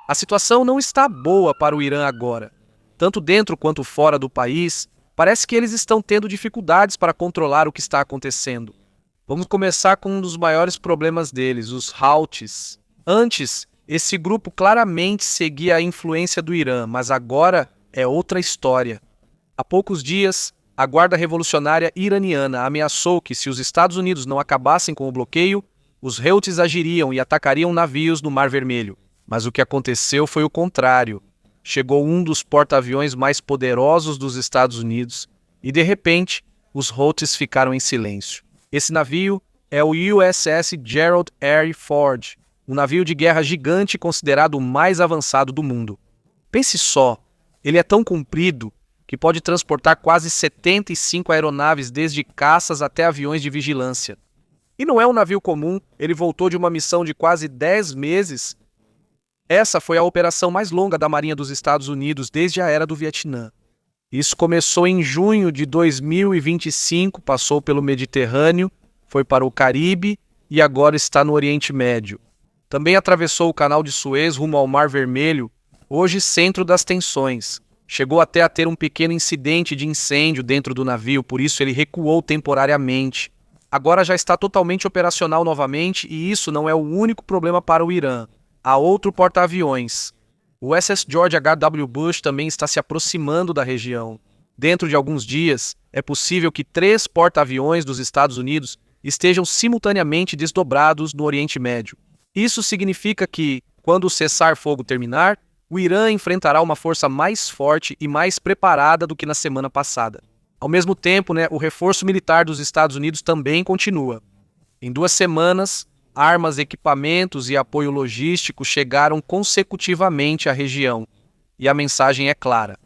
A situação não está boa para o Irã agora. Tanto dentro quanto fora do país, parece que eles estão tendo dificuldades para controlar o que está acontecendo. Vamos começar com um dos maiores problemas deles, os Houthis. Antes, esse grupo claramente seguia a influência do Irã, mas agora é outra história. Há poucos dias, a Guarda Revolucionária Iraniana ameaçou que, se os Estados Unidos não acabassem com o bloqueio, os Houthis agiriam e atacariam navios no Mar Vermelho. Mas o que aconteceu foi o contrário. Chegou um dos porta-aviões mais poderosos dos Estados Unidos e, de repente, os Houthis ficaram em silêncio. Esse navio é o USS Gerald R. Ford, um navio de guerra gigante considerado o mais avançado do mundo. Pense só, ele é tão comprido que pode transportar quase 75 aeronaves, desde caças até aviões de vigilância. E não é um navio comum, ele voltou de uma missão de quase 10 meses. Essa foi a operação mais longa da Marinha dos Estados Unidos desde a Era do Vietnã. Isso começou em junho de 2025, passou pelo Mediterrâneo, foi para o Caribe e agora está no Oriente Médio. Também atravessou o Canal de Suez rumo ao Mar Vermelho, hoje centro das tensões. Chegou até a ter um pequeno incidente de incêndio dentro do navio, por isso ele recuou temporariamente. Agora já está totalmente operacional novamente e isso não é o único problema para o Irã. Há outro porta-aviões. O USS George H.W. Bush também está se aproximando da região. Dentro de alguns dias, é possível que 3 porta-aviões dos Estados Unidos estejam simultaneamente desdobrados no Oriente Médio. Isso significa que, quando o cessar-fogo terminar, o Irã enfrentará uma força mais forte e mais preparada do que na semana passada. Ao mesmo tempo, o reforço militar dos Estados Unidos também continua. Em 2 semanas, armas, equipamentos e apoio logístico chegaram consecutivamente à região. E a mensagem é clara.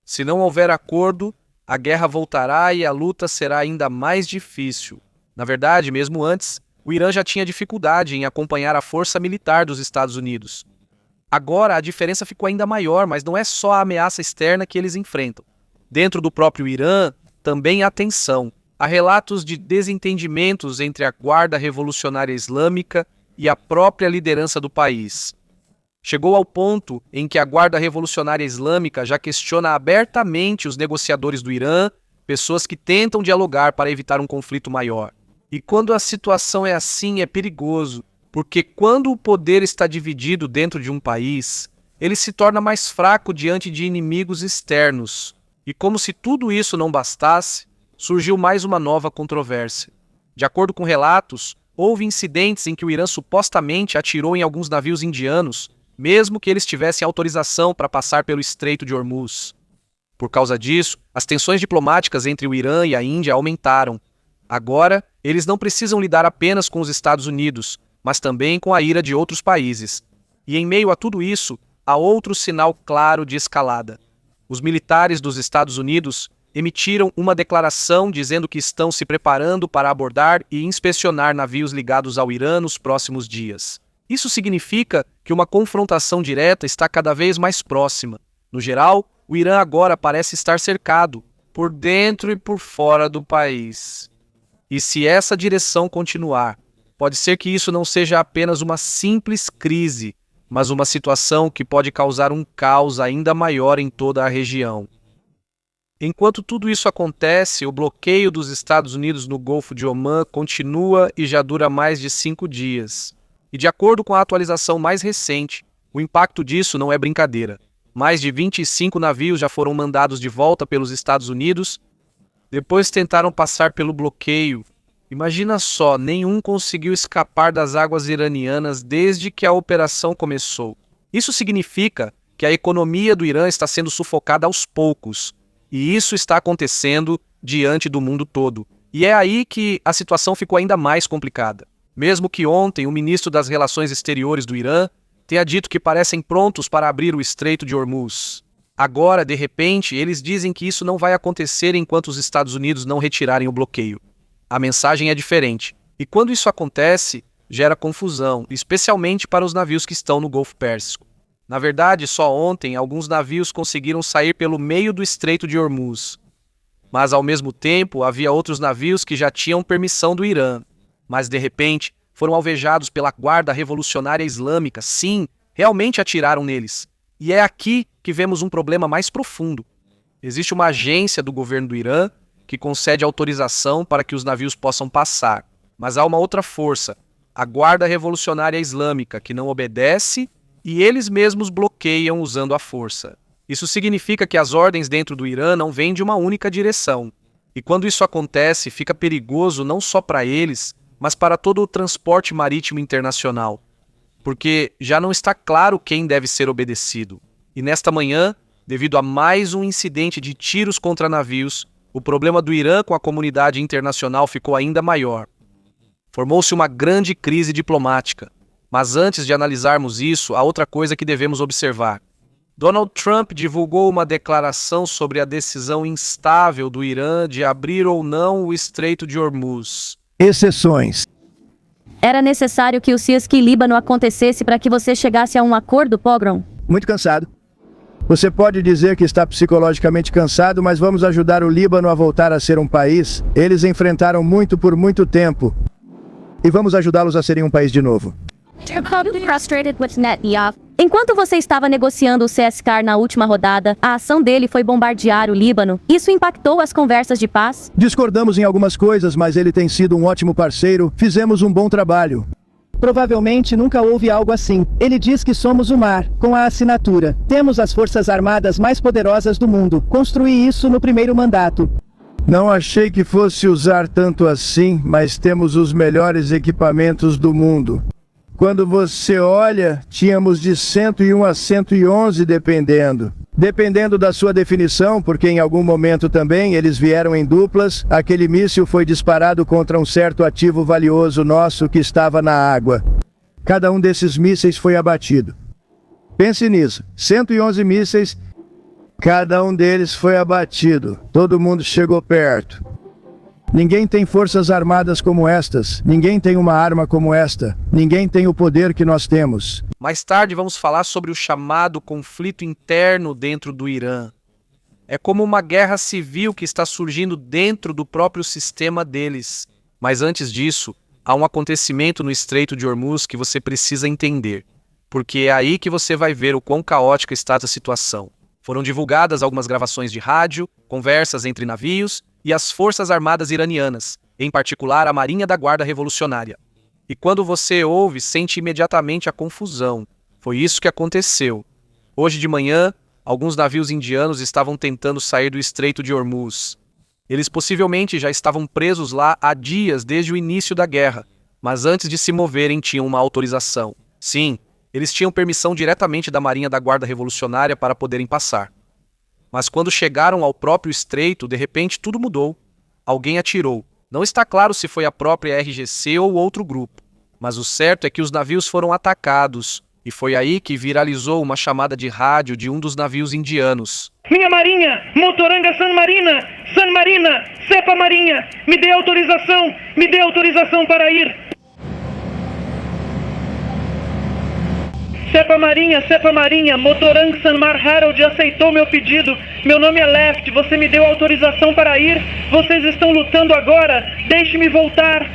Se não houver acordo, a guerra voltará e a luta será ainda mais difícil. Na verdade, mesmo antes, o Irã já tinha dificuldade em acompanhar a força militar dos Estados Unidos. Agora a diferença ficou ainda maior, mas não é só a ameaça externa que eles enfrentam. Dentro do próprio Irã, também há tensão. Há relatos de desentendimentos entre a Guarda Revolucionária Islâmica e a própria liderança do país. Chegou ao ponto em que a Guarda Revolucionária Islâmica já questiona abertamente os negociadores do Irã, pessoas que tentam dialogar para evitar um conflito maior. E quando a situação é assim, é perigoso, porque quando o poder está dividido dentro de um país, ele se torna mais fraco diante de inimigos externos. E como se tudo isso não bastasse, surgiu mais uma nova controvérsia. De acordo com relatos, houve incidentes em que o Irã supostamente atirou em alguns navios indianos, mesmo que eles tivessem autorização para passar pelo Estreito de Hormuz. Por causa disso, as tensões diplomáticas entre o Irã e a Índia aumentaram. Agora, eles não precisam lidar apenas com os Estados Unidos, mas também com a ira de outros países. E em meio a tudo isso, há outro sinal claro de escalada. Os militares dos Estados Unidos emitiram uma declaração dizendo que estão se preparando para abordar e inspecionar navios ligados ao Irã nos próximos dias. Isso significa que uma confrontação direta está cada vez mais próxima. No geral, o Irã agora parece estar cercado, por dentro e por fora do país. E se essa direção continuar, pode ser que isso não seja apenas uma simples crise, mas uma situação que pode causar um caos ainda maior em toda a região. Enquanto tudo isso acontece, o bloqueio dos Estados Unidos no Golfo de Omã continua e já dura mais de 5 dias. E de acordo com a atualização mais recente, o impacto disso não é brincadeira. Mais de 25 navios já foram mandados de volta pelos Estados Unidos. Depois tentaram passar pelo bloqueio. Imagina só, nenhum conseguiu escapar das águas iranianas desde que a operação começou. Isso significa que a economia do Irã está sendo sufocada aos poucos. E isso está acontecendo diante do mundo todo. E é aí que a situação ficou ainda mais complicada. Mesmo que ontem o ministro das Relações Exteriores do Irã tenha dito que parecem prontos para abrir o Estreito de Hormuz. Agora, de repente, eles dizem que isso não vai acontecer enquanto os Estados Unidos não retirarem o bloqueio. A mensagem é diferente. E quando isso acontece, gera confusão, especialmente para os navios que estão no Golfo Pérsico. Na verdade, só ontem, alguns navios conseguiram sair pelo meio do Estreito de Hormuz. Mas, ao mesmo tempo, havia outros navios que já tinham permissão do Irã. Mas, de repente, foram alvejados pela Guarda Revolucionária Islâmica. Sim, realmente atiraram neles. E é aqui que vemos um problema mais profundo. Existe uma agência do governo do Irã que concede autorização para que os navios possam passar. Mas há uma outra força, a Guarda Revolucionária Islâmica, que não obedece e eles mesmos bloqueiam usando a força. Isso significa que as ordens dentro do Irã não vêm de uma única direção. E quando isso acontece, fica perigoso não só para eles, mas para todo o transporte marítimo internacional. Porque já não está claro quem deve ser obedecido. E nesta manhã, devido a mais um incidente de tiros contra navios, o problema do Irã com a comunidade internacional ficou ainda maior. Formou-se uma grande crise diplomática. Mas antes de analisarmos isso, há outra coisa que devemos observar. Donald Trump divulgou uma declaração sobre a decisão instável do Irã de abrir ou não o Estreito de Hormuz. Exceções. Era necessário que o Cisque-Líbano acontecesse para que você chegasse a um acordo, Pogrom? Muito cansado. Você pode dizer que está psicologicamente cansado, mas vamos ajudar o Líbano a voltar a ser um país. Eles enfrentaram muito por muito tempo. E vamos ajudá-los a serem um país de novo. Enquanto você estava negociando o CSKR na última rodada, a ação dele foi bombardear o Líbano. Isso impactou as conversas de paz? Discordamos em algumas coisas, mas ele tem sido um ótimo parceiro. Fizemos um bom trabalho. Provavelmente nunca houve algo assim. Ele diz que somos o mar, com a assinatura. Temos as forças armadas mais poderosas do mundo. Construí isso no primeiro mandato. Não achei que fosse usar tanto assim, mas temos os melhores equipamentos do mundo. Quando você olha, tínhamos de 101 a 111 dependendo. Dependendo da sua definição, porque em algum momento também eles vieram em duplas, aquele míssil foi disparado contra um certo ativo valioso nosso que estava na água. Cada um desses mísseis foi abatido. Pense nisso, 111 mísseis, cada um deles foi abatido. Todo mundo chegou perto. Ninguém tem forças armadas como estas, ninguém tem uma arma como esta, ninguém tem o poder que nós temos. Mais tarde vamos falar sobre o chamado conflito interno dentro do Irã. É como uma guerra civil que está surgindo dentro do próprio sistema deles. Mas antes disso, há um acontecimento no Estreito de Hormuz que você precisa entender, porque é aí que você vai ver o quão caótica está a situação. Foram divulgadas algumas gravações de rádio, conversas entre navios e as forças armadas iranianas, em particular a Marinha da Guarda Revolucionária. E quando você ouve, sente imediatamente a confusão. Foi isso que aconteceu. Hoje de manhã, alguns navios indianos estavam tentando sair do Estreito de Hormuz. Eles possivelmente já estavam presos lá há dias desde o início da guerra, mas antes de se moverem tinham uma autorização. Sim, eles tinham permissão diretamente da Marinha da Guarda Revolucionária para poderem passar. Mas quando chegaram ao próprio estreito, de repente tudo mudou. Alguém atirou. Não está claro se foi a própria RGC ou outro grupo. Mas o certo é que os navios foram atacados. E foi aí que viralizou uma chamada de rádio de um dos navios indianos. Minha marinha, Motoranga San Marina, Cepa Marinha, me dê autorização para ir. Cepa Marinha, Motorang Sanmar Harold aceitou meu pedido. Meu nome é Left, você me deu autorização para ir. Vocês estão lutando agora, deixe-me voltar.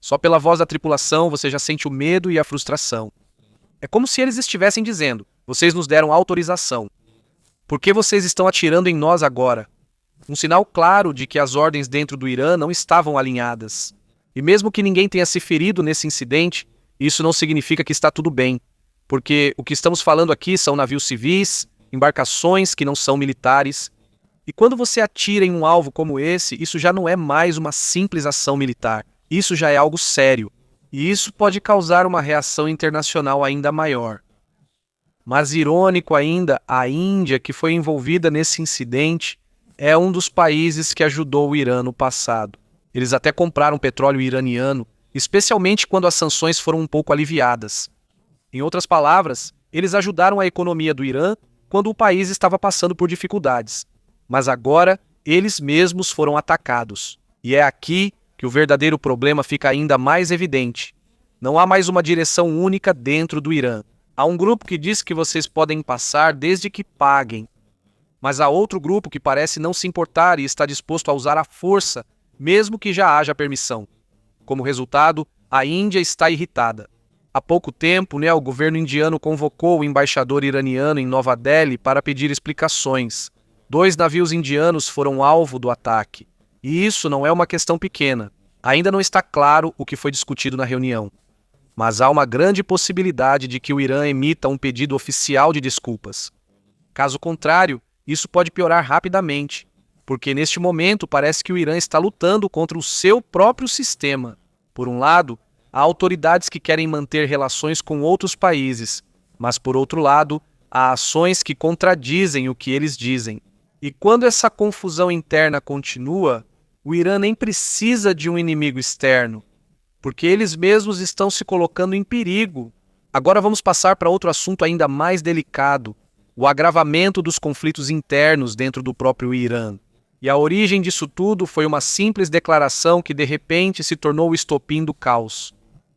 Só pela voz da tripulação você já sente o medo e a frustração. É como se eles estivessem dizendo, vocês nos deram autorização. Por que vocês estão atirando em nós agora? Um sinal claro de que as ordens dentro do Irã não estavam alinhadas. E mesmo que ninguém tenha se ferido nesse incidente, isso não significa que está tudo bem. Porque o que estamos falando aqui são navios civis, embarcações que não são militares. E quando você atira em um alvo como esse, isso já não é mais uma simples ação militar. Isso já é algo sério. E isso pode causar uma reação internacional ainda maior. Mas irônico ainda, a Índia, que foi envolvida nesse incidente, é um dos países que ajudou o Irã no passado. Eles até compraram petróleo iraniano, especialmente quando as sanções foram um pouco aliviadas. Em outras palavras, eles ajudaram a economia do Irã quando o país estava passando por dificuldades. Mas agora, eles mesmos foram atacados. E é aqui que o verdadeiro problema fica ainda mais evidente. Não há mais uma direção única dentro do Irã. Há um grupo que diz que vocês podem passar desde que paguem. Mas há outro grupo que parece não se importar e está disposto a usar a força, mesmo que já haja permissão. Como resultado, a Índia está irritada. Há pouco tempo, o governo indiano convocou o embaixador iraniano em Nova Delhi para pedir explicações. 2 navios indianos foram alvo do ataque. E isso não é uma questão pequena. Ainda não está claro o que foi discutido na reunião. Mas há uma grande possibilidade de que o Irã emita um pedido oficial de desculpas. Caso contrário, isso pode piorar rapidamente, porque neste momento parece que o Irã está lutando contra o seu próprio sistema. Por um lado, há autoridades que querem manter relações com outros países, mas por outro lado, há ações que contradizem o que eles dizem. E quando essa confusão interna continua, o Irã nem precisa de um inimigo externo, porque eles mesmos estão se colocando em perigo. Agora vamos passar para outro assunto ainda mais delicado, o agravamento dos conflitos internos dentro do próprio Irã. E a origem disso tudo foi uma simples declaração que de repente se tornou o estopim do caos.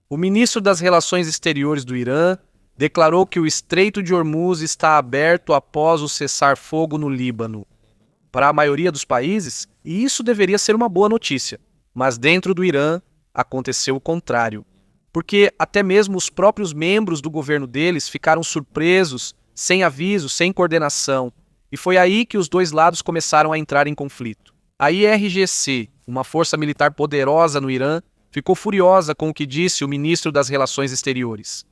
O ministro das Relações Exteriores do Irã declarou que o Estreito de Hormuz está aberto após o cessar-fogo no Líbano. Para a maioria dos países, e isso deveria ser uma boa notícia, mas dentro do Irã aconteceu o contrário, porque até mesmo os próprios membros do governo deles ficaram surpresos, sem aviso, sem coordenação, e foi aí que os dois lados começaram a entrar em conflito. A IRGC, uma força militar poderosa no Irã, ficou furiosa com o que disse o ministro das Relações Exteriores.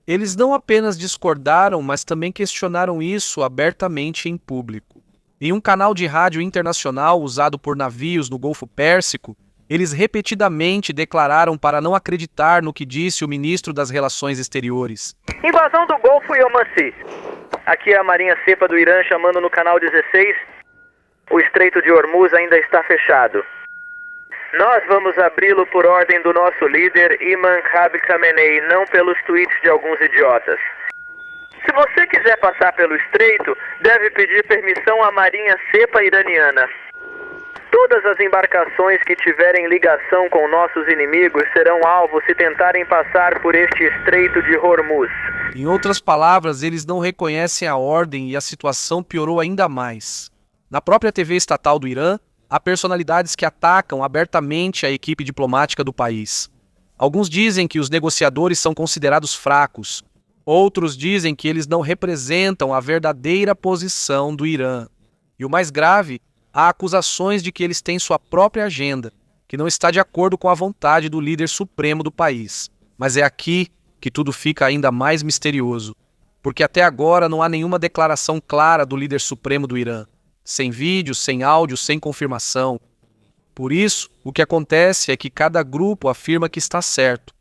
Eles não apenas discordaram, mas também questionaram isso abertamente em público. Em um canal de rádio internacional usado por navios no Golfo Pérsico, eles repetidamente declararam para não acreditar no que disse o ministro das Relações Exteriores. Invasão do Golfo Yomansi. Aqui é a Marinha Cepa do Irã chamando no canal 16. O Estreito de Hormuz ainda está fechado. Nós vamos abri-lo por ordem do nosso líder, Imam Khabib Khamenei, não pelos tweets de alguns idiotas. Se você quiser passar pelo estreito, deve pedir permissão à Marinha Cepa iraniana. Todas as embarcações que tiverem ligação com nossos inimigos serão alvo se tentarem passar por este Estreito de Hormuz. Em outras palavras, eles não reconhecem a ordem e a situação piorou ainda mais. Na própria TV estatal do Irã, há personalidades que atacam abertamente a equipe diplomática do país. Alguns dizem que os negociadores são considerados fracos. Outros dizem que eles não representam a verdadeira posição do Irã. E o mais grave, há acusações de que eles têm sua própria agenda, que não está de acordo com a vontade do líder supremo do país. Mas é aqui que tudo fica ainda mais misterioso, porque até agora não há nenhuma declaração clara do líder supremo do Irã. Sem vídeo, sem áudio, sem confirmação. Por isso, o que acontece é que cada grupo afirma que está certo.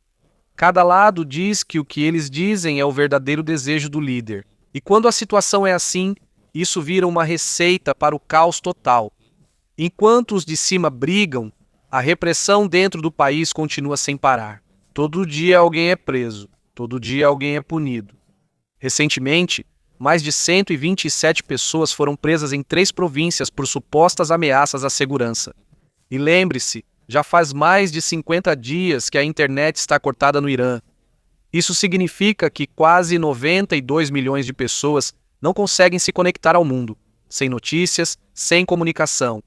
Cada lado diz que o que eles dizem é o verdadeiro desejo do líder. E quando a situação é assim, isso vira uma receita para o caos total. Enquanto os de cima brigam, a repressão dentro do país continua sem parar. Todo dia alguém é preso, todo dia alguém é punido. Recentemente, mais de 127 pessoas foram presas em 3 províncias por supostas ameaças à segurança. E lembre-se, já faz mais de 50 dias que a internet está cortada no Irã. Isso significa que quase 92 milhões de pessoas não conseguem se conectar ao mundo, sem notícias, sem comunicação.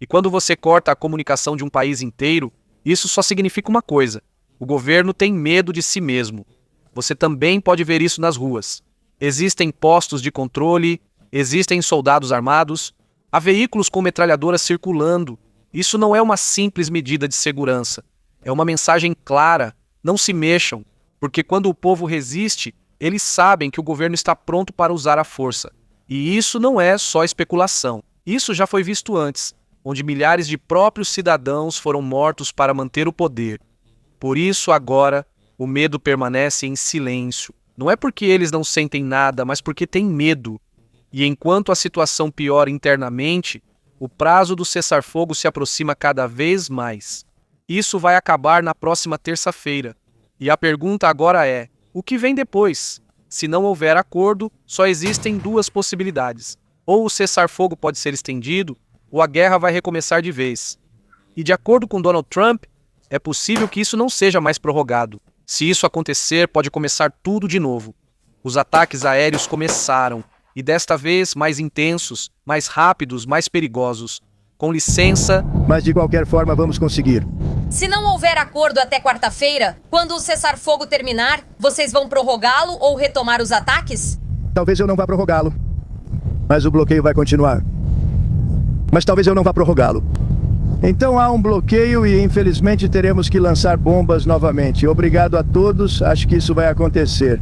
E quando você corta a comunicação de um país inteiro, isso só significa uma coisa: o governo tem medo de si mesmo. Você também pode ver isso nas ruas. Existem postos de controle, existem soldados armados, há veículos com metralhadoras circulando. Isso não é uma simples medida de segurança. É uma mensagem clara: não se mexam, porque quando o povo resiste, eles sabem que o governo está pronto para usar a força. E isso não é só especulação. Isso já foi visto antes, onde milhares de próprios cidadãos foram mortos para manter o poder. Por isso, agora, o medo permanece em silêncio. Não é porque eles não sentem nada, mas porque têm medo. E enquanto a situação piora internamente, o prazo do cessar-fogo se aproxima cada vez mais. Isso vai acabar na próxima terça-feira. E a pergunta agora é: o que vem depois? Se não houver acordo, só existem 2 possibilidades. Ou o cessar-fogo pode ser estendido, ou a guerra vai recomeçar de vez. E de acordo com Donald Trump, é possível que isso não seja mais prorrogado. Se isso acontecer, pode começar tudo de novo. Os ataques aéreos começaram. E desta vez mais intensos, mais rápidos, mais perigosos. Com licença. Mas de qualquer forma vamos conseguir. Se não houver acordo até quarta-feira, quando o cessar-fogo terminar, vocês vão prorrogá-lo ou retomar os ataques? Talvez eu não vá prorrogá-lo. Mas o bloqueio vai continuar. Mas talvez eu não vá prorrogá-lo. Então há um bloqueio e infelizmente teremos que lançar bombas novamente. Obrigado a todos, acho que isso vai acontecer.